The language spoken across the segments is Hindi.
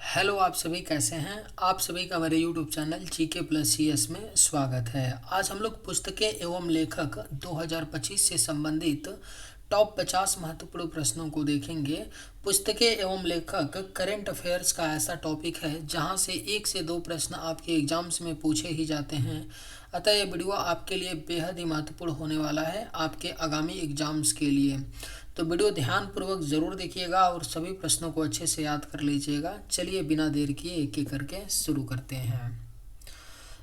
हेलो, आप सभी कैसे हैं। आप सभी का मेरे YouTube channel GK plus CS में स्वागत है। आज हम लोग पुस्तकें एवं लेखक 2025 से संबंधित टॉप 50 महत्वपूर्ण प्रश्नों को देखेंगे। पुस्तकें एवं लेखक करंट अफेयर्स का ऐसा टॉपिक है जहां से 1 से 2 प्रश्न आपके एग्जाम्स में पूछे ही जाते हैं। अतः ये वीडियो आपके लिए बेहद ही महत्वपूर्ण होने वाला है आपके आगामी एग्जाम्स के लिए। तो वीडियो ध्यानपूर्वक ज़रूर देखिएगा और सभी प्रश्नों को अच्छे से याद कर लीजिएगा। चलिए बिना देर किए एक एक करके शुरू करते हैं।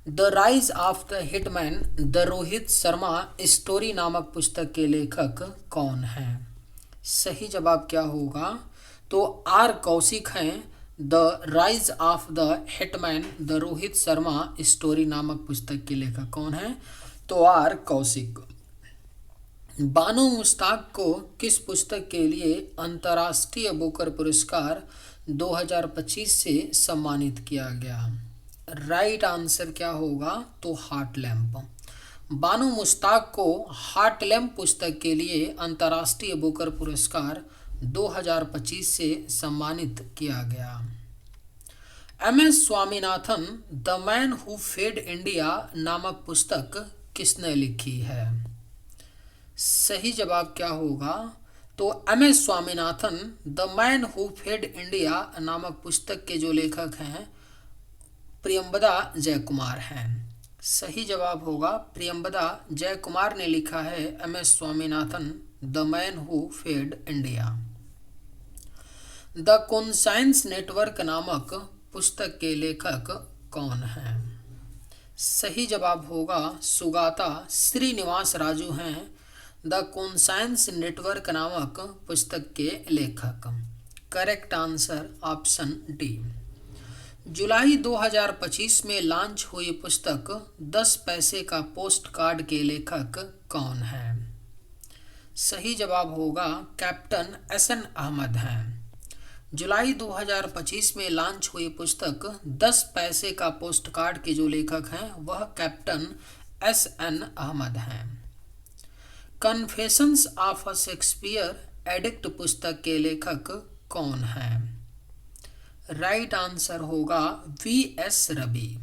The rise of the hitman the Rohit Sharma story नामक पुस्तक के लेखक कौन हैं? सही जवाब क्या होगा? तो आर कौशिक हैं। The rise of the hitman the Rohit Sharma story नामक पुस्तक के लेखक कौन हैं? तो आर कौशिक। बानो मुश्ताक को किस पुस्तक के लिए अंतर्राष्ट्रीय बुकर पुरस्कार 2025 से सम्मानित किया गया? राइट आंसर क्या होगा? तो हार्ट लैम्प। बानो मुश्ताक को हार्ट लैम्प पुस्तक के लिए अंतर्राष्ट्रीय बुकर पुरस्कार 2025 से सम्मानित किया गया। MS. Swaminathan the man who fed India नामक पुस्तक किसने लिखी है? सही जवाब क्या होगा? तो MS. Swaminathan the man who fed India नामक पुस्तक के जो लेखक हैं प्रियंबदा जयकुमार हैं। सही जवाब होगा प्रियंबदा जयकुमार ने लिखा है MS. Swaminathan the man who fed India. The conscience network नामक पुस्तक के लेखक कौन हैं? सही जवाब होगा सुगाता श्रीनिवास राजू हैं द कॉन्साइंस नेटवर्क नामक पुस्तक के लेखक। Correct answer option D. जुलाई 2025 में लॉन्च हुई पुस्तक 10 पैसे का पोस्ट कार्ड के लेखक कौन है? सही जवाब होगा कैप्टन एस.एन. अहमद हैं। जुलाई 2025 में लॉन्च हुई पुस्तक 10 पैसे का पोस्ट कार्ड के जो लेखक हैं वह कैप्टन एस.एन. अहमद हैं। Confessions of a Shakespeare addict पुस्तक के लेखक कौन हैं? राइट आंसर होगा V S. Ravi.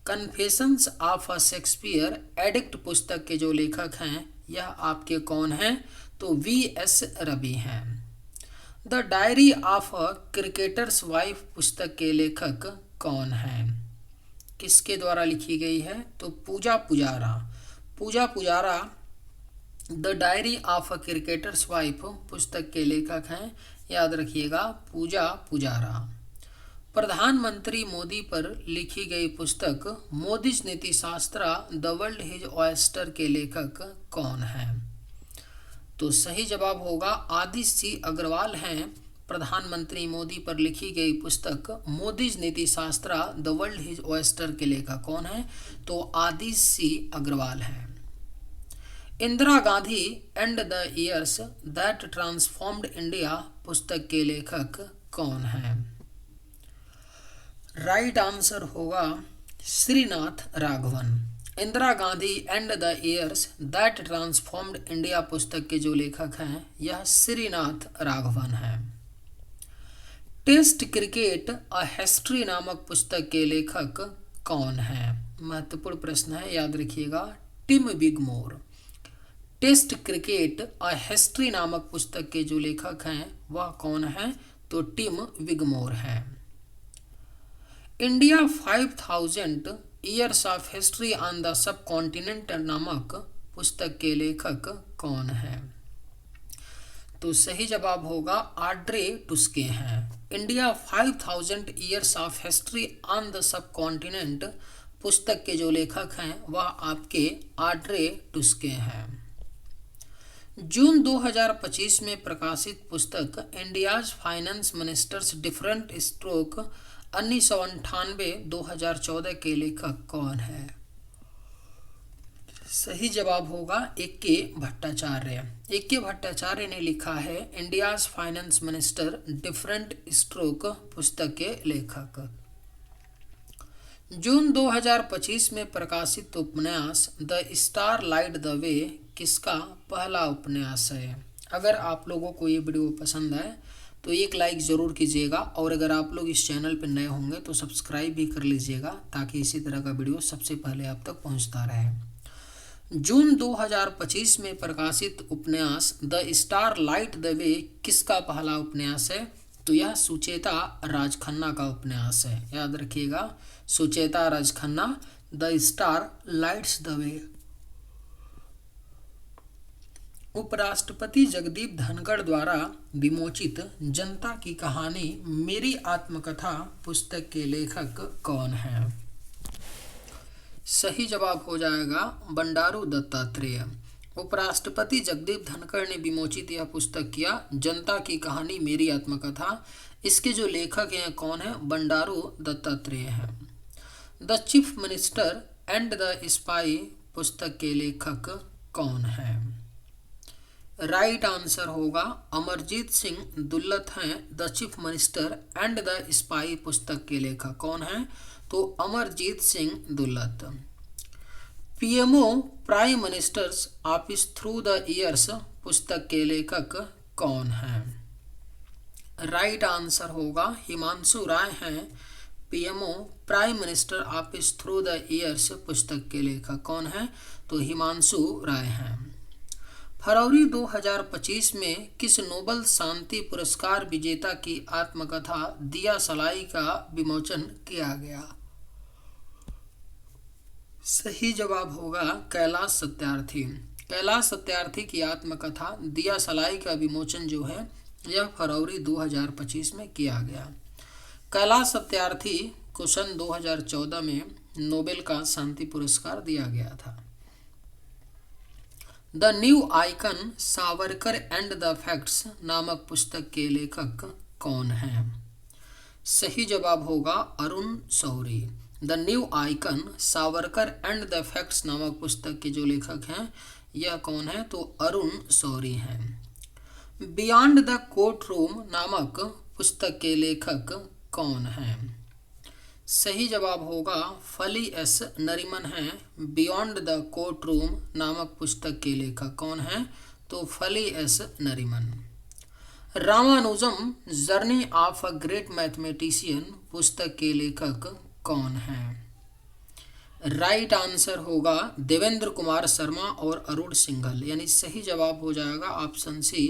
Confessions of a Shakespeare addict पुस्तक के जो लेखक हैं यह आपके कौन हैं? तो वी.एस. रवि हैं। The diary of a cricketer's wife पुस्तक के लेखक कौन हैं? किसके द्वारा लिखी गई है? तो Puja Pujara. Puja Pujara the diary of a cricketer's wife पुस्तक के लेखक हैं। याद रखिएगा पूजा पुजारा। प्रधानमंत्री मोदी पर लिखी गई पुस्तक मोदीज नीति शास्त्रा द वर्ल्ड हिज ऑयस्टर के लेखक कौन हैं? तो सही जवाब होगा आदिश सी अग्रवाल हैं। प्रधानमंत्री मोदी पर लिखी गई पुस्तक मोदीज नीति शास्त्रा द वर्ल्ड हिज ऑयस्टर के लेखक कौन है? तो आदिश सी अग्रवाल हैं। Indira Gandhi and the years that transformed India पुस्तक के लेखक कौन हैं? राइट आंसर होगा Srinath Raghavan. Indira Gandhi and the years that transformed India पुस्तक के जो लेखक हैं यह श्रीनाथ राघवन हैं। टेस्ट क्रिकेट अ हिस्ट्री नामक पुस्तक के लेखक कौन हैं? महत्वपूर्ण प्रश्न है, याद रखिएगा Tim Wigmore. Test cricket a history नामक पुस्तक के जो लेखक हैं वह कौन हैं? तो टिम विगमोर हैं। India 5000 years of history on the sub continent नामक पुस्तक के लेखक कौन हैं? तो सही जवाब होगा आड्रे टुस्के हैं। India 5000 years of history on the sub continent पुस्तक के जो लेखक हैं वह आपके आड्रे टुस्के हैं। जून 2025 में प्रकाशित पुस्तक India's finance ministers different stroke 1998-2014 के लेखक कौन है? सही जवाब होगा ए.के. भट्टाचार्य। ए.के. भट्टाचार्य ने लिखा है India's finance minister different stroke पुस्तक के लेखक। जून 2025 में प्रकाशित उपन्यास the star light the way किसका पहला उपन्यास है? अगर आप लोगों को ये वीडियो पसंद आए तो एक लाइक ज़रूर कीजिएगा, और अगर आप लोग इस चैनल पर नए होंगे तो सब्सक्राइब भी कर लीजिएगा, ताकि इसी तरह का वीडियो सबसे पहले आप तक पहुंचता रहे। जून 2025 में प्रकाशित उपन्यास the star light the way किसका पहला उपन्यास है? तो यह सुचेता राजखन्ना का उपन्यास है। याद रखिएगा, Sucheta Rajkhanna, the star lights the way. उपराष्ट्रपति जगदीप धनखड़ द्वारा विमोचित जनता की कहानी मेरी आत्मकथा पुस्तक के लेखक कौन है? सही जवाब हो जाएगा बंडारू दत्तात्रेय। उपराष्ट्रपति जगदीप धनखड़ ने विमोचित यह पुस्तक किया जनता की कहानी मेरी आत्मकथा। इसके जो लेखक हैं कौन है? बंडारू दत्तात्रेय हैं। The chief minister and the spy पुस्तक के लेखक कौन है? राइट आंसर होगा अमरजीत सिंह दुल्लत हैं the chief minister and the spy पुस्तक के लेखक। कौन है? तो Amarjit Singh Dulat. PMO prime minister's office through the years पुस्तक के लेखक कौन है? राइट आंसर होगा हिमांशु राय हैं PMO prime minister office through the years पुस्तक के लेखक। कौन है? तो हिमांशु राय हैं। फरवरी 2025 में किस नोबेल शांति पुरस्कार विजेता की आत्मकथा दिया सलाई का विमोचन किया गया? सही जवाब होगा कैलाश सत्यार्थी। कैलाश सत्यार्थी की आत्मकथा दिया सलाई का विमोचन जो है यह फरवरी 2025 में किया गया। कैलाश सत्यार्थी को सन 2014 में नोबेल का शांति पुरस्कार दिया गया था। The new icon Savarkar and the facts नामक पुस्तक के लेखक कौन है? सही जवाब होगा Arun Shourie. The new icon Savarkar and the facts नामक पुस्तक के जो लेखक हैं यह कौन है? तो अरुण शौरी हैं। बियॉन्ड द कोर्ट रूम नामक पुस्तक के लेखक कौन है? सही जवाब होगा फली एस नरीमन हैं बियॉन्ड द कोर्ट रूम नामक पुस्तक के लेखक। कौन है? तो फली S Nariman. Ramanujan journey of a great mathematician पुस्तक के लेखक कौन है? राइट आंसर होगा देवेंद्र कुमार शर्मा और अरुण सिंघल, यानी सही जवाब हो जाएगा option C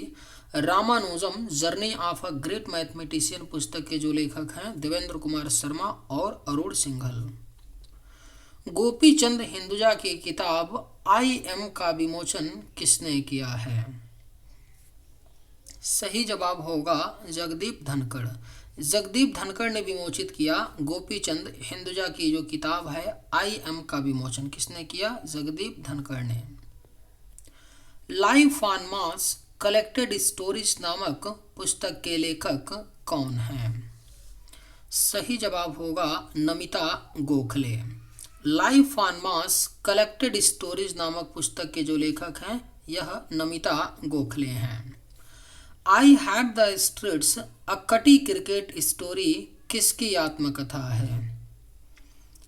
Ramanujam journey of a great mathematician पुस्तक के जो लेखक हैं देवेंद्र कुमार शर्मा और अरुण सिंघल। गोपी चंद हिंदुजा की किताब आई एम का विमोचन किसने किया है? सही जवाब होगा जगदीप धनखड़। जगदीप धनखड़ ने विमोचित किया गोपी चंद हिंदुजा की जो किताब है आई एम का विमोचन किसने किया? जगदीप धनखड़ ने। Life on Mars collected stories नामक पुस्तक के लेखक कौन है? सही जवाब होगा Namita Gokhale. Life on Mars collected stories नामक पुस्तक के जो लेखक हैं यह नमिता गोखले हैं। आई हैव द स्ट्रीट्स अ कटी क्रिकेट स्टोरी किसकी आत्मकथा है?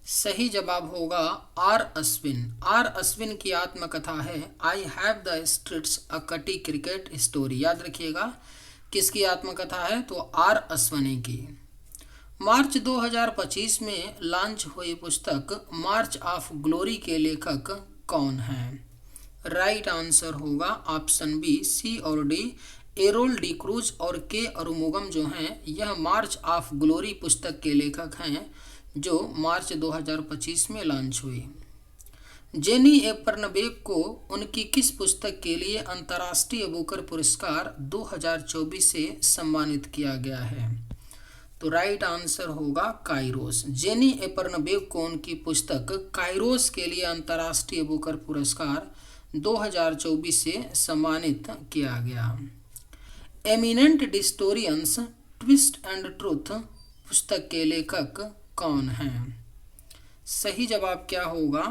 सही जवाब होगा आर अश्विन। आर अश्विन की आत्मकथा है आई हैव द स्ट्रीट्स अ कटी क्रिकेट स्टोरी। याद रखिएगा किसकी आत्मकथा है? तो आर अश्विनी की। मार्च 2025 में लॉन्च हुई पुस्तक मार्च ऑफ ग्लोरी के लेखक कौन है? राइट आंसर होगा ऑप्शन बी सी और डी एरोल डी क्रूज और के अरुमुगम जो हैं यह मार्च ऑफ ग्लोरी पुस्तक के लेखक हैं जो मार्च 2025 में लॉन्च हुई। जेनी एपर्नबेक को उनकी किस पुस्तक के लिए अंतर्राष्ट्रीय बुकर पुरस्कार 2024 से सम्मानित किया गया है? तो राइट आंसर होगा काइरोस। जेनी एपर्नबेक को उनकी पुस्तक काइरोस के लिए अंतर्राष्ट्रीय बुकर पुरस्कार 2024 से सम्मानित किया गया। एमिनेंट डिस्टोरियंस ट्विस्ट एंड ट्रूथ पुस्तक के लेखक कौन हैं? सही जवाब क्या होगा?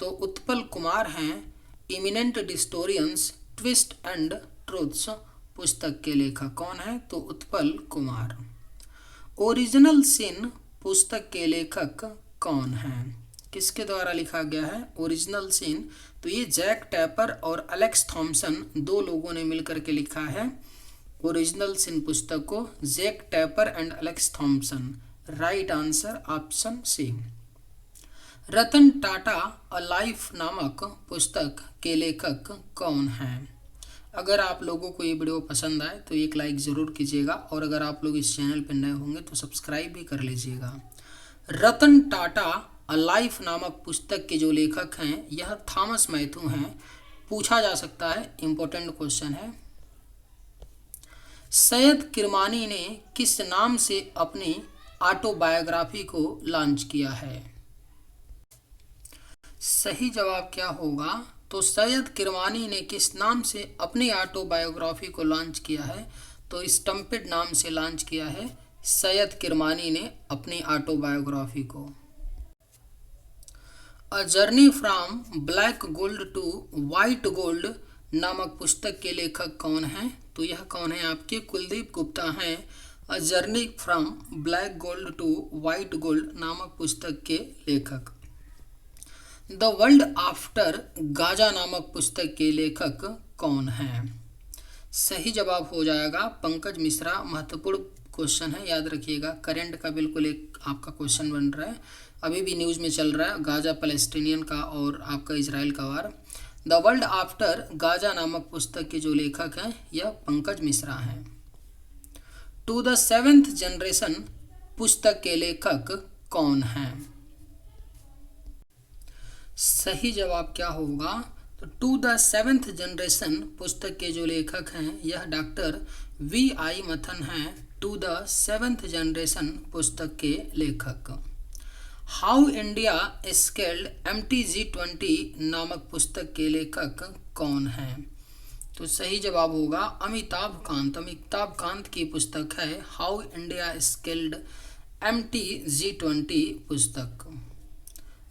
तो उत्पल कुमार हैं इमिनेंट डिस्टोरियंस ट्विस्ट एंड ट्रूथ्स पुस्तक के लेखक। कौन है? तो उत्पल कुमार। ओरिजिनल सिन पुस्तक के लेखक कौन हैं? किसके द्वारा लिखा गया है ओरिजिनल सिन? तो ये जैक टैपर और एलेक्स थॉम्सन दो लोगों ने मिलकर के लिखा है। ओरिजिनल्स इन पुस्तक को Jack Tapper and Alex Thomson. Right answer option C. Ratan Tata a life नामक पुस्तक के लेखक कौन हैं? अगर आप लोगों को ये वीडियो पसंद आए तो एक लाइक ज़रूर कीजिएगा और अगर आप लोग इस चैनल पर नए होंगे तो सब्सक्राइब भी कर लीजिएगा। रतन टाटा अ लाइफ नामक पुस्तक के जो लेखक हैं यह थॉमस मैथ्यू हैं। पूछा जा सकता है, इंपॉर्टेंट क्वेश्चन है। सैयद किरमानी ने किस नाम से अपनी ऑटोबायोग्राफी को लॉन्च किया है? सही जवाब क्या होगा? तो सैयद किरमानी ने किस नाम से अपनी ऑटोबायोग्राफी को लॉन्च किया है? तो स्टम्पेड नाम से लॉन्च किया है सैयद किरमानी ने अपनी ऑटोबायोग्राफी को। A journey from black gold to white gold नामक पुस्तक के लेखक कौन हैं? तो यह कौन है? आपके कुलदीप गुप्ता हैं। A journey from black gold to white gold नामक पुस्तक के लेखक। द वर्ल्ड आफ्टर गाजा नामक पुस्तक के लेखक कौन हैं? सही जवाब हो जाएगा पंकज मिश्रा। महत्वपूर्ण क्वेश्चन है, याद रखिएगा। करंट का बिल्कुल एक आपका क्वेश्चन बन रहा है, अभी भी न्यूज़ में चल रहा है, गाजा पैलेस्टीनियन का और आपका इजराइल का वार। द वर्ल्ड आफ्टर गाजा नामक पुस्तक के जो लेखक हैं यह पंकज मिश्रा हैं। टू द सेवेंथ जनरेशन पुस्तक के लेखक कौन हैं? सही जवाब क्या होगा? तो टू द सेवेंथ जनरेशन पुस्तक के जो लेखक हैं यह डॉक्टर V.I. मथन हैं। टू द सेवेंथ जनरेशन पुस्तक के लेखक। हाउ इंडिया स्केल्ड MTG20 नामक पुस्तक के लेखक कौन हैं? तो सही जवाब होगा अमिताभ कांत। अमिताभ कांत की पुस्तक है हाउ इंडिया स्केल्ड MTG20 पुस्तक।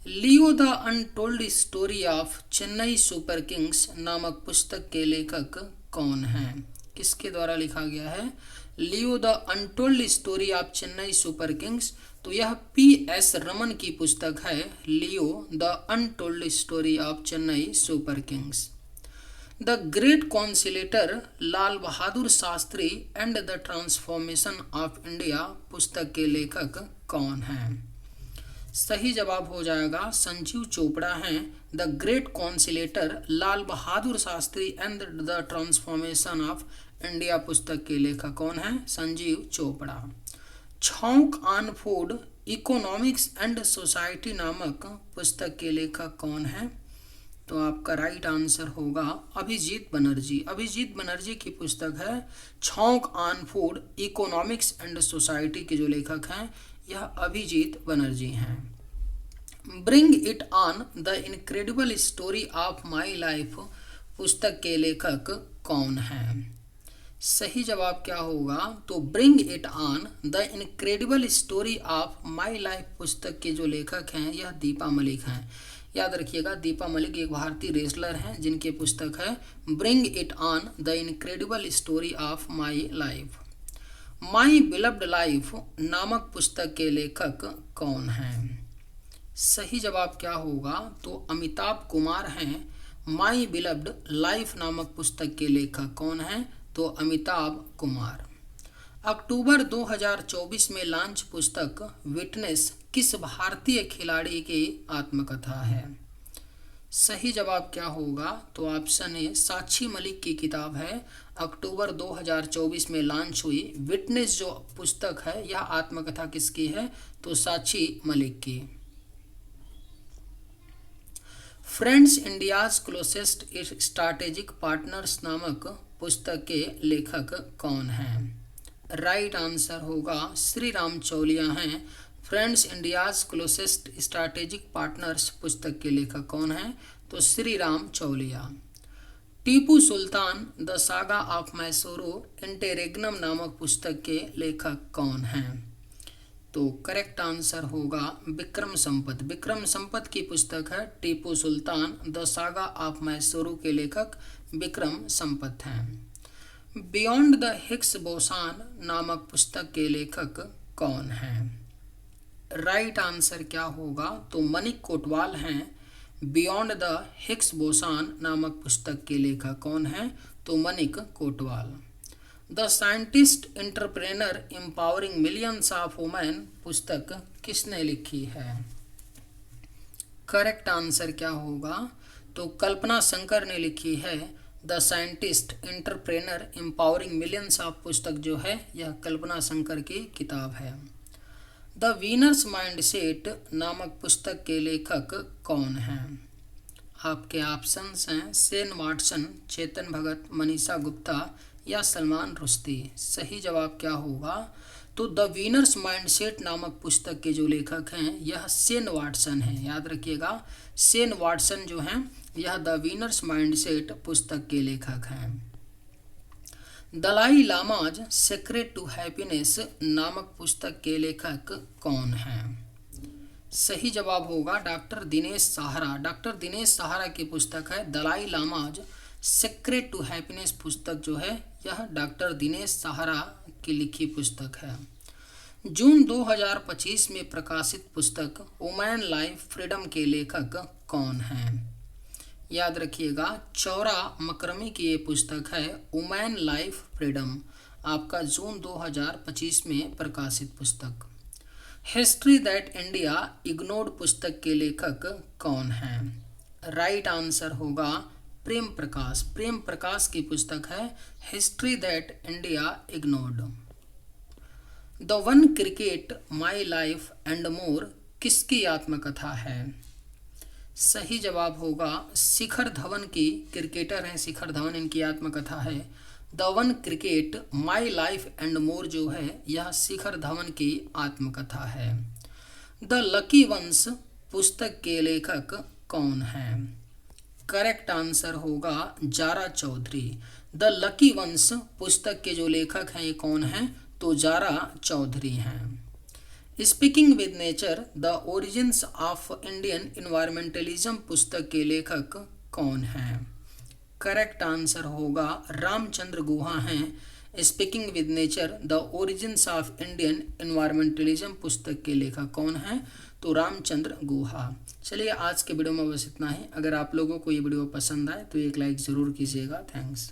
लियो the untold story of Chennai super Kings नामक पुस्तक के लेखक कौन हैं? किसके द्वारा लिखा गया है? Leo the untold story of Chennai super kings. तो यह P.S. रमन की पुस्तक है Leo the untold story of Chennai super kings. The great conciliator Lal Bahadur Shastri and the transformation of India पुस्तक के लेखक कौन हैं? सही जवाब हो जाएगा संजीव चोपड़ा हैं। The great conciliator Lal Bahadur Shastri and the transformation of India पुस्तक के लेखक कौन हैं? Sanjeev Chopra. Chhaunk on food economics and society नामक पुस्तक के लेखक कौन हैं? तो आपका राइट आंसर होगा अभिजीत बनर्जी। अभिजीत बनर्जी की पुस्तक है छौंक on food economics and society के जो लेखक हैं यह अभिजीत बनर्जी हैं। Bring it on the incredible story of my life पुस्तक के लेखक कौन हैं? सही जवाब क्या होगा? तो bring it on the incredible story of my life पुस्तक के जो लेखक हैं यह दीपा मलिक हैं। याद रखिएगा दीपा मलिक एक भारतीय रेसलर हैं जिनकी पुस्तक है bring it on the incredible story of my life. My beloved life नामक पुस्तक के लेखक कौन हैं? सही जवाब क्या होगा? तो अमिताभ कुमार हैं। माई बिलव्ड लाइफ नामक पुस्तक के लेखक कौन हैं? तो अमिताभ कुमार। अक्टूबर 2024 में लॉन्च पुस्तक विटनेस किस भारतीय खिलाड़ी की आत्मकथा है? सही जवाब क्या होगा? तो ऑप्शन ए साक्षी मलिक की किताब है। अक्टूबर 2024 में लॉन्च हुई विटनेस जो पुस्तक है यह आत्मकथा किसकी है? तो साक्षी मलिक की। Friends India's closest strategic partners नामक पुस्तक के लेखक कौन हैं? राइट आंसर होगा श्री राम चौलिया हैं। Friends India's closest strategic partners पुस्तक के लेखक कौन हैं? तो Shri Ram Chauliya. Tipu Sultan the saga of Mysuru इंटेरेग्नम नामक पुस्तक के लेखक कौन हैं? तो करेक्ट आंसर होगा विक्रम संपत। विक्रम संपत की पुस्तक है Tipu Sultan the saga of Mysuru के लेखक विक्रम संपत हैं। बियॉन्ड द हिग्स बोसान नामक पुस्तक के लेखक कौन हैं? राइट आंसर क्या होगा? तो मनिक कोटवाल हैं। बियॉन्ड द हिग्स बोसान नामक पुस्तक के लेखक कौन हैं? तो Manik Kotwal. The scientist entrepreneur empowering millions of women पुस्तक किसने लिखी है? करेक्ट आंसर क्या होगा? तो कल्पना शंकर ने लिखी है। The scientist entrepreneur empowering millions of पुस्तक जो है यह कल्पना शंकर की किताब है। द वीनर्स माइंडसेट नामक पुस्तक के लेखक कौन हैं? आपके ऑप्शंस हैं शेन वाटसन, चेतन भगत, मनीषा गुप्ता या सलमान रुश्दी। सही जवाब क्या होगा? तो द वीनर्स माइंडसेट नामक पुस्तक के जो लेखक हैं यह शेन वाटसन हैं। याद रखिएगा, शेन वाटसन जो हैं यह द वीनर्स माइंडसेट पुस्तक के लेखक हैं। दलाई लामाज सीक्रेट टू हैप्पीनेस नामक पुस्तक के लेखक कौन हैं? सही जवाब होगा डॉक्टर दिनेश सहारा। डॉक्टर दिनेश सहारा की पुस्तक है दलाई लामाज सीक्रेट टू हैप्पीनेस। पुस्तक जो है यह डॉक्टर दिनेश सहारा की लिखी पुस्तक है। जून 2025 में प्रकाशित पुस्तक वुमेन लाइफ फ्रीडम के लेखक कौन हैं? याद रखिएगा, चौरा मकरमी की ये पुस्तक है वुमेन लाइफ फ्रीडम, आपका जून 2025 में प्रकाशित पुस्तक। हिस्ट्री दैट इंडिया इग्नोर्ड पुस्तक के लेखक कौन हैं? राइट आंसर होगा प्रेम प्रकाश। प्रेम प्रकाश की पुस्तक है history that India ignored. The one cricket my life and more किसकी आत्मकथा है? सही जवाब होगा शिखर धवन की। क्रिकेटर हैं शिखर धवन, इनकी आत्मकथा है the one cricket my life and more जो है यह शिखर धवन की आत्मकथा है। द लकी वंस पुस्तक के लेखक कौन हैं? करेक्ट आंसर होगा Zara Chowdhury. The lucky ones पुस्तक के जो लेखक हैं ये कौन हैं? तो जारा चौधरी हैं। Speaking with nature the origins of Indian environmentalism पुस्तक के लेखक कौन हैं? करेक्ट आंसर होगा रामचंद्र गुहा हैं। Speaking with nature the origins of Indian environmentalism पुस्तक के लेखक कौन हैं? तो रामचंद्र गुहा। चलिए आज के वीडियो में बस इतना ही। अगर आप लोगों को ये वीडियो पसंद आए तो एक लाइक ज़रूर कीजिएगा। थैंक्स।